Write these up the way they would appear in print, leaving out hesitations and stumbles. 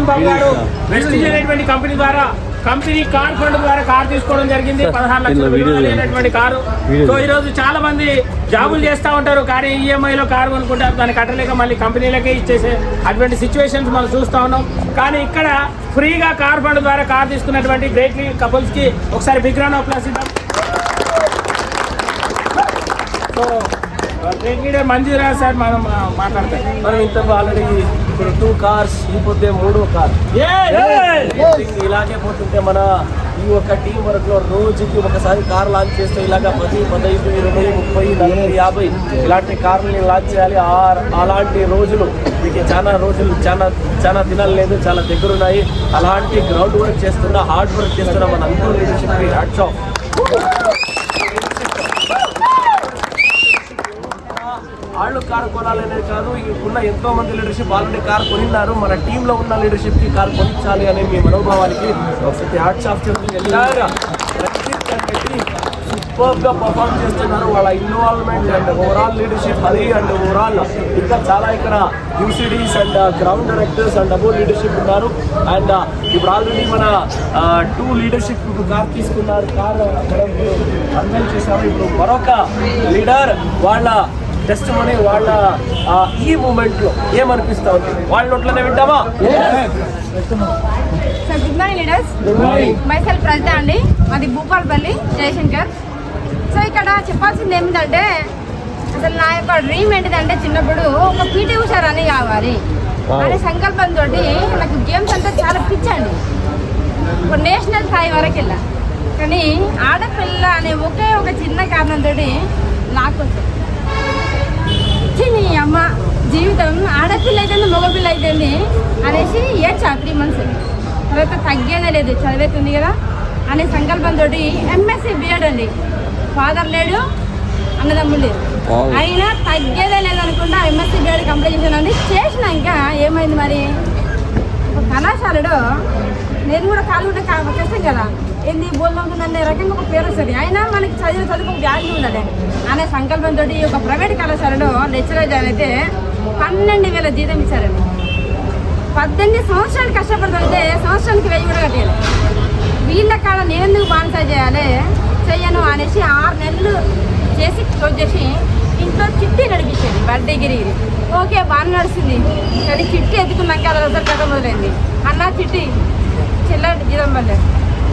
బాబు గారు వెస్టిజ్ అనేటువంటి కంపెనీ ద్వారా కంపెనీ కార్ ఫండ్ ద్వారా కార్ తీసుకోవడం జరిగింది. 16 లక్షల విలువైనటువంటి కారు. సో ఈ రోజు చాలా మంది జాబులు చేస్తూ ఉంటారు, కానీ ఈఎంఐలో కారు కొనుక్కుంటారు, దాన్ని కట్టలేక మళ్ళీ కంపెనీలకే ఇచ్చేసే అటువంటి సిచ్యువేషన్స్ మనం చూస్తూ ఉన్నాం. కానీ ఇక్కడ ఫ్రీగా కార్ ఫండ్ ద్వారా కార్ తీసుకున్నటువంటి గ్రేట్ కపుల్స్ కి ఒకసారి బిగ్ రౌండ్ ఆఫ్ అప్లాస్ ఇద్దాం. సో గ్రేట్ లీడర్ మంజురా సార్ మనం మాట్లాడతాం. మనం ఇంత ఆల్రెడీ ఇప్పుడు 2 కార్స్ ఇకపోతే 3వ కార్ ఇలాగే పోతుంటే మన ఈ ఒక టీం వరకు రోజుకి ఒకసారి కార్ లాంచ్ చేస్తే ఇలాగా 10, 15, 20, 30, 40, 50 ఇలాంటి కార్లని లాంచ్ చేయాలి. అలాంటి రోజులు మీకు చాలా దినాలు లేదు, చాలా దగ్గర ఉన్నాయి. అలాంటి గ్రౌండ్ వర్క్ చేస్తున్నా, హార్డ్ వర్క్ చేస్తున్నా మన అందరూ లీడర్షిప్ హ్యాట్స్ ఆఫ్. వాళ్ళు కారు కొనాలనేది కాదు, ఉన్న ఎంతో మంది లీడర్షిప్ ఆల్రెడీ కారు కొనిన్నారు. మన టీంలో ఉన్న లీడర్షిప్ కి కారు కొనించాలి అనే మీ మనోభావానికి ఒకసారి హ్యాట్స్ ఆఫ్ చెప్తుంది. ఎలాగా సూపర్ గా పర్ఫార్మ్ చేస్తున్నారు. వాళ్ళ ఇన్వాల్వ్మెంట్ అండ్ ఓవరాల్ లీడర్షిప్ అది అండ్ ఓవరాల్ ఇంకా చాలా ఇక్కడ యూసిడీస్ and ground directors and double leadership ఉన్నారు. అండ్ ఇప్పుడు ఆల్రెడీ మన 2 లీడర్షిప్ కార్ తీసుకున్నారు. కార్ అర్థం చేశారు. ఇప్పుడు మరొక లీడర్ వాళ్ళ టెస్ట్ మనీ వాళ్ళ ఈ మూమెంట్ లో ఏమనిపిస్తా ఉంది వాళ్ళ నోట్లోనే వింటామా? Good morning leaders, myself Pragna అండి, మాది భూపాలపల్లి జయశంకర్. సో ఇక్కడ చెప్పాల్సింది ఏమిటంటే అసలు నా యొక్క డ్రీమ్ ఏంటిదంటే చిన్నప్పుడు ఒక పీటీ ఉషా అని కావాలి అనే సంకల్పంతో నాకు గేమ్స్ అంటే చాలా పిచ్చండి. ఒక నేషనల్ స్థాయి వరకు వెళ్ళా, కానీ ఆడపిల్ల అనే ఒకే ఒక చిన్న కారణంతో నాకు నీ అమ్మ జీవితం ఆడపిల్ల అయితే మగపిల్ల అయిపోయింది అనేసి ఏడ్చా 3 months. తర్వాత తగ్గేదే లేదు, చదివేస్తుంది కదా అనే సంకల్పంతో ఎంఎస్సి బిఎడ్ అండి. ఫాదర్ లేడు, అన్నదమ్ముడు లేదు, అయినా తగ్గేదే లేదనుకుంటా ఎంఎస్సి బిఎడ్ కంప్లీట్ చేశానండి. చేసినాక ఏమైంది మరి, ఒక కళాశాలలో నేను కూడా కాలుగుంటే కష్టం కదా, ఏంది బోల్దవుతుందనే రకంగా ఒక పేరు వస్తుంది. అయినా మనకి చదువు వ్యాల్యూ ఉండాలి అనే సంకల్పంతో ఒక ప్రైవేట్ కళాశాలలో లెక్చరర్ జాయిన్ అయితే 12,000 జీతం ఇచ్చారండి. 18 సంవత్సరాలు కష్టపడుతుంటే సంవత్సరానికి 1000 కూడా కట్టాలి. వీళ్ళ కాడ నేను ఎందుకు బాన్సా చేయాలి, చెయ్యను అనేసి 6 నెలలు చేసి క్లోజ్ చేసి ఇంట్లో చిట్టి నడిపించేది. బర్త్డే గిరి ఓకే బాగా నడుస్తుంది, కానీ చిట్టి ఎత్తుకున్నాక అలా కథ మొదలైంది. అన్న చిట్టి చెల్లండి జీతం పడలేదు,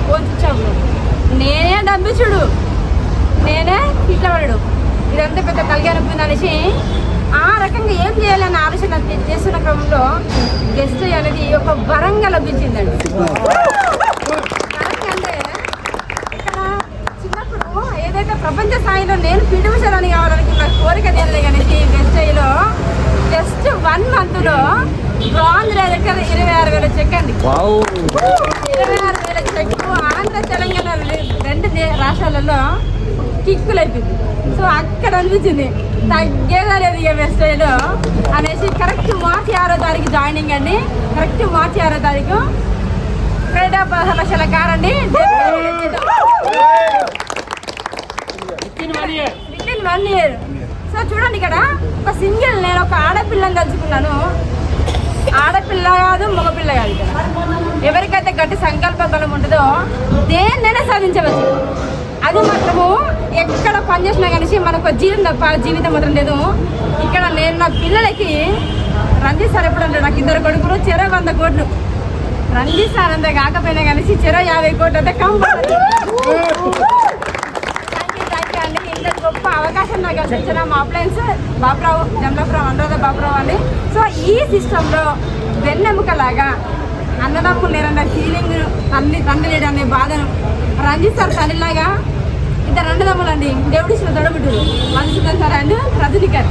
పోల్చాము నేనే డబ్బిచుడు, నేనే ఇట్లా పడడు, ఇదంతా పెద్ద తలకాయ అనేసి ఆ రకంగా ఏం చేయాలన్న ఆలోచన చేస్తున్న క్రమంలో గెస్ట్ అనేది ఒక వరంగా లభించిందండి. అంటే ఇక్కడ చిన్నప్పుడు ఏదైతే ప్రపంచ స్థాయిలో నేను పిడుగుసరని కావాలనుకున్న కోరిక తీరలే కానీ గెస్ట్ అయ్యలో జస్ట్ 1 monthలో బ్రాంజ్ డైరెక్టర్ 26,000 చెక్ అండి. 26,000 చెక్ ఆంధ్ర తెలంగాణ 2 రాష్ట్రాలలో కిక్కులు అయిపోయింది. సో అక్కడ అనిపించింది తగ్గేదా లేదు ఇక వెస్టైలో అనేసి కరెక్ట్ మార్చి 6వ తారీఖు జాయినింగ్ అండి. కరెక్ట్ మార్చి 6వ తారీఖు క్రెడిట్ 16 లక్షల కార్ అండి. With in 1 year. సో చూడండి ఇక్కడ ఒక సింగిల్ నేను ఒక ఆడపిల్లని తలుచుకున్నాను. ఆడపిల్ల కాదు మగపిల్ల కాదు, ఇక్కడ ఎవరికైతే గట్టి సంకల్ప బలం ఉంటుందో దేన్నైనా సాధించవచ్చు. అది మాత్రము ఎక్కడ పనిచేసినా కలిసి మనకు జీవితం తప్ప జీవితం మాత్రం లేదు. ఇక్కడ నేను నా పిల్లలకి రంజిత్ సార్ ఎప్పుడు అంటే నాకు 2 కొడుకులు చెరో 100 కోట్లు, రంజిత్ సార్ అంతా కాకపోయినా కలిసి చెరో 50 కోట్లు అంటే కంపల్సరీ. థ్యాంక్ యూ అండి. ఇంత గొప్ప అవకాశం నాకు ఇచ్చిన మా అప్లయన్స్ బాబురావు, జమలాపురం అనురాధ బాబురావు అండి. సో ఈ సిస్టంలో వెన్నెముకలాగా అన్నదమ్ములు లేరన్న ఫీలింగ్, తండ్రి లేడు అనే బాధను రంజిత్ సార్ తల్లిలాగా 2 అన్నదమ్ములు అండి, దేవుడి తొడబుడ్డు మధుసూదన్ సార్ అండ్ రజనీకర్.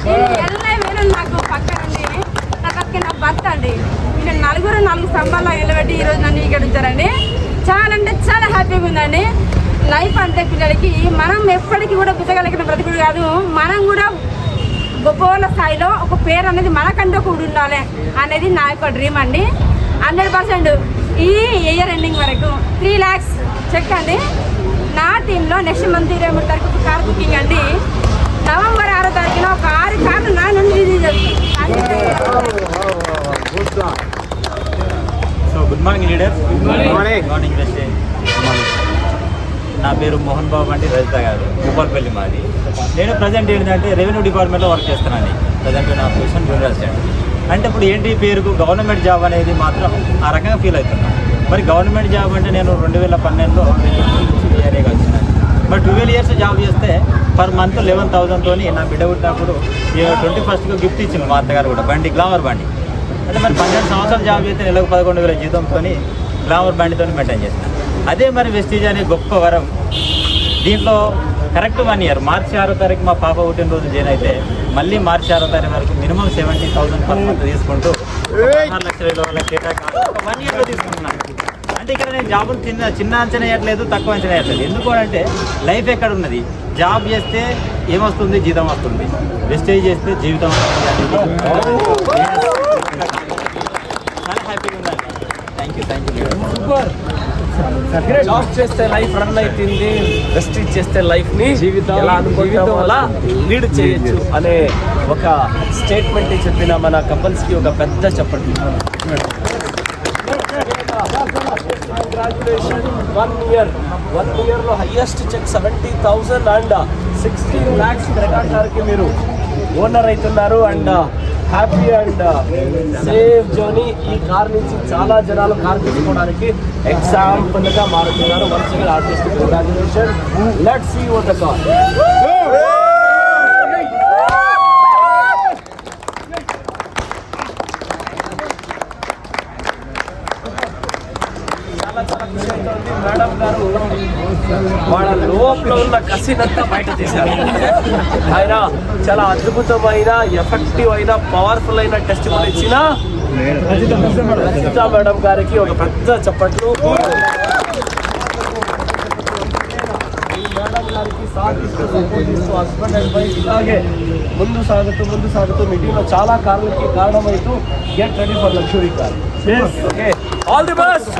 వేలు నాకు పక్కనండి, నా పక్కన నా భర్త అండి. వీళ్ళు 4 స్తంభాల్లో నిలబెట్టి ఈరోజు నన్ను ఇక్కడ ఉంచారండి. చాలా అంటే చాలా హ్యాపీగా ఉందండి. లైఫ్ అంటే పిల్లలకి మనం ఎప్పటికీ కూడా పుస్తకాలకి బ్రతుకుడు కాదు, మనం కూడా గొప్ప స్థాయిలో ఒక పేరు అనేది మనకంటూ కూడా ఉండాలి అనేది నా యొక్క డ్రీమ్ అండి. 100% ఈ ఇయర్ ఎండింగ్ వరకు 3 lakhs చెక్ అండి. నా టీంలో నెక్స్ట్ మంత్ 23 తారీఖు కార్ బుకింగ్ అండి. నవంబర్ 6వ తారీఖున ఒక 6 కార్లు నా నుండి రిలీజ్ అవుతుంది. పేరు మోహన్ బాబు అంటే రజిత గారు, భూపాలపల్లి మాది. నేను ప్రజెంట్ ఏంటంటే రెవెన్యూ డిపార్ట్మెంట్లో వర్క్ చేస్తున్నాను. ప్రజెంట్ నా పొజిషన్ జూనియర్ అసిస్టెంట్. అంటే ఇప్పుడు ఏంటి పేరుకు గవర్నమెంట్ జాబ్ అనేది మాత్రం ఆ రకంగా ఫీల్ అవుతున్నాను. మరి గవర్నమెంట్ జాబ్ అంటే నేను 2012లో ఏరియాగా వచ్చినాను. మరి 12 years జాబ్ చేస్తే పర్ మంత్ 11,000తో నా బిడ్డ పుట్టినప్పుడు 21st గిఫ్ట్ ఇచ్చింది మా అత్తగారు కూడా, బండి, గ్లామర్ బండి. అంటే మరి 12 సంవత్సరాలు జాబ్ చేస్తే నెలకు 11,000 జీతంతో గ్లామర్ బండితో మెయింటైన్ చేస్తాను. అదే మరి వెస్టీజ్ అనే గొప్ప వరం. దీంట్లో కరెక్ట్ 1 year, మార్చి 6వ తారీఖు మా పాప పుట్టినరోజు జాయిన్ అయితే మళ్ళీ మార్చి 6వ తారీఖు వరకు మినిమం 70,000 పర్ మంత్ తీసుకుంటూ 6 లక్షల వాళ్ళకి కేటాయించి 1 yearలో తీసుకుంటున్నాను. అంటే ఇక్కడ నేను జాబులు చిన్న అంచనా వేయట్లేదు, తక్కువ అంచనా వేయట్లేదు. ఎందుకు అంటే లైఫ్ ఎక్కడ ఉన్నది, జాబ్ చేస్తే ఏమొస్తుంది, జీతం వస్తుంది. వెస్టేజ్ చేస్తే జీవితం వస్తుంది. చాలా హ్యాపీగా ఉందండి. Thank you. జాబ్ చేస్తే లైఫ్ రన్ అవుతుంది, వెస్టీజ్ చేస్తే లైఫ్ ని ఎలా అనుకుంటామో అలా లీడ్ చేయొచ్చు అనే ఒక స్టేట్మెంట్ చెప్పిన మన కపుల్స్ కి ఒక పెద్ద చెప్పండి. కంగ్రాచులేషన్. 1 year లో హైయెస్ట్ చెక్ 70,000 అండ్ 16 lakhs కి మీరు ఓనర్ అవుతున్నారు. And happy and safe journey. ఈ కార్ నుంచి చాలా జనాలు కార్ తీసుకోవడానికి ఎగ్జాంపుల్ గా మారుతున్నారు. Once again artist congratulation. Let's see what the car. Madam గారు వాళ్ళ లోపల ఉన్న కసినంతా బయట తీశారు. ఆయన చాలా అద్భుతమైన, ఎఫెక్టివ్ అయిన, పవర్ఫుల్ అయిన టెస్ట్ ఇచ్చిన రజిత మేడం గారికి ఒక పెద్ద చప్పట్లు. మేడం గారికి హస్బెండ్ అండ్ వైఫ్ ఇలాగే ముందు సాగుతూ మీ టీంలో చాలా కార్లకి కారణమైతూ get ready for luxury car. Okay, all the best.